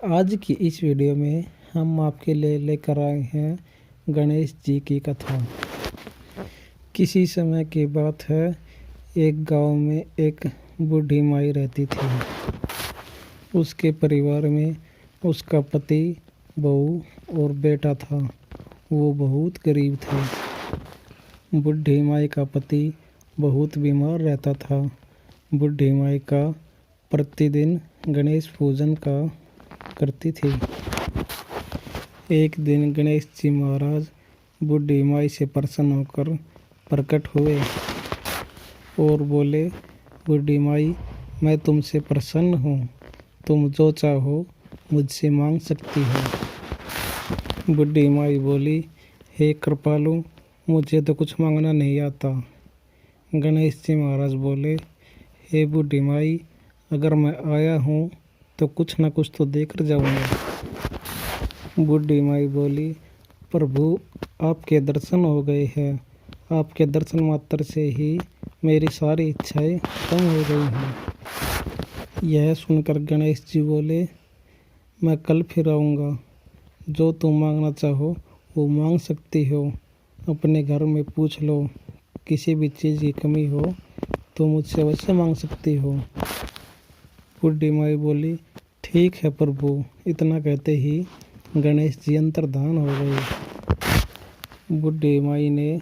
आज की इस वीडियो में हम आपके लिए लेकर आए हैं गणेश जी की कथा। किसी समय की बात है, एक गांव में एक बूढ़ी माई रहती थी। उसके परिवार में उसका पति, बहू और बेटा था। वो बहुत गरीब थे। बूढ़ी माई का पति बहुत बीमार रहता था। बूढ़ी माई का प्रतिदिन गणेश पूजन करती थी। एक दिन गणेश जी महाराज बूढ़ी माई से प्रसन्न होकर प्रकट हुए और बोले, बूढ़ी माई, मैं तुमसे प्रसन्न हूँ। तुम जो चाहो मुझसे मांग सकती हो। बूढ़ी माई बोली, हे कृपालु, मुझे तो कुछ मांगना नहीं आता। गणेश जी महाराज बोले, हे बूढ़ी माई, अगर मैं आया हूँ तो कुछ न कुछ तो देकर जाऊँगा। बूढ़ी माई बोली, प्रभु, आपके दर्शन हो गए हैं। आपके दर्शन मात्र से ही मेरी सारी इच्छाएं कम हो गई हैं। यह सुनकर गणेश जी बोले, मैं कल फिर आऊँगा। जो तुम मांगना चाहो वो मांग सकती हो। अपने घर में पूछ लो, किसी भी चीज़ की कमी हो तो मुझसे अवश्य मांग सकती हो। बूढ़ी माई बोली, ठीक है प्रभु। इतना कहते ही गणेश जी अंतर्धान हो गए। बूढ़ी माई ने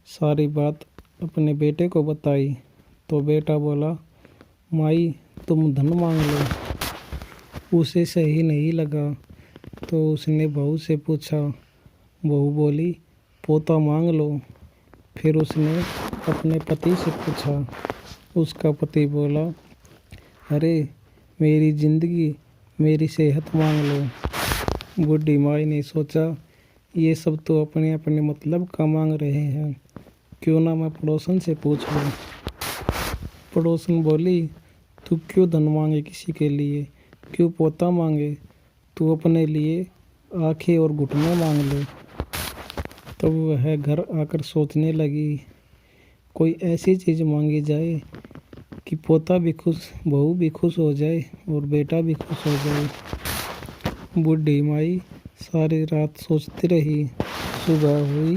सारी बात अपने बेटे को बताई तो बेटा बोला, माई, तुम धन मांग लो। उसे सही नहीं लगा तो उसने बहू से पूछा। बहू बोली, पोता मांग लो। फिर उसने अपने पति से पूछा। उसका पति बोला, अरे मेरी जिंदगी, मेरी सेहत मांग लो। बूढ़ी माई ने सोचा, ये सब तो अपने अपने मतलब का मांग रहे हैं, क्यों ना मैं पड़ोसन से पूछ लूँ। पड़ोसन बोली, तू क्यों धन मांगे किसी के लिए, क्यों पोता मांगे, तू अपने लिए आँखें और घुटने मांग ले। तब वह घर आकर सोचने लगी, कोई ऐसी चीज़ मांगी जाए कि पोता भी खुश, बहू भी खुश हो जाए और बेटा भी खुश हो जाए। बूढ़ी माई सारी रात सोचती रही। सुबह हुई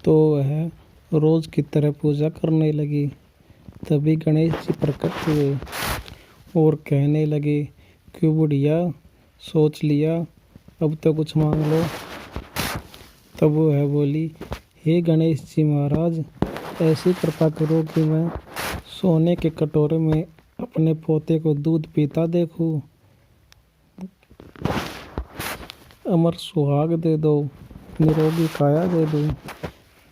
तो वह रोज़ की तरह पूजा करने लगी। तभी गणेश जी प्रकट हुए और कहने लगे, क्यों बुढ़िया, सोच लिया, अब तो कुछ मांग लो। तब वह बोली, हे गणेश जी महाराज, ऐसी कृपा करो कि मैं सोने के कटोरे में अपने पोते को दूध पीता देखूं। अमर सुहाग दे दो, निरोगी काया दे दो।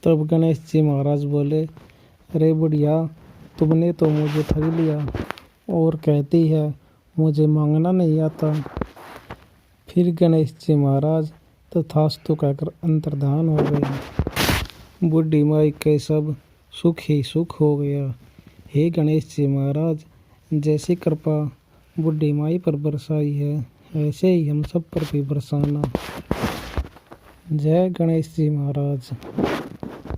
तब गणेश जी महाराज बोले, अरे बुढ़िया, तुमने तो मुझे ठग लिया और कहती है मुझे मांगना नहीं आता। फिर गणेश जी महाराज तथास्तु कहकर अंतर्धान हो गए। बूढ़ी माई के सब सुख ही सुख हो गया। हे गणेश जी महाराज, जैसी कृपा बूढ़ी माई पर बरसाई है, ऐसे ही हम सब पर भी बरसाना। जय गणेश जी महाराज।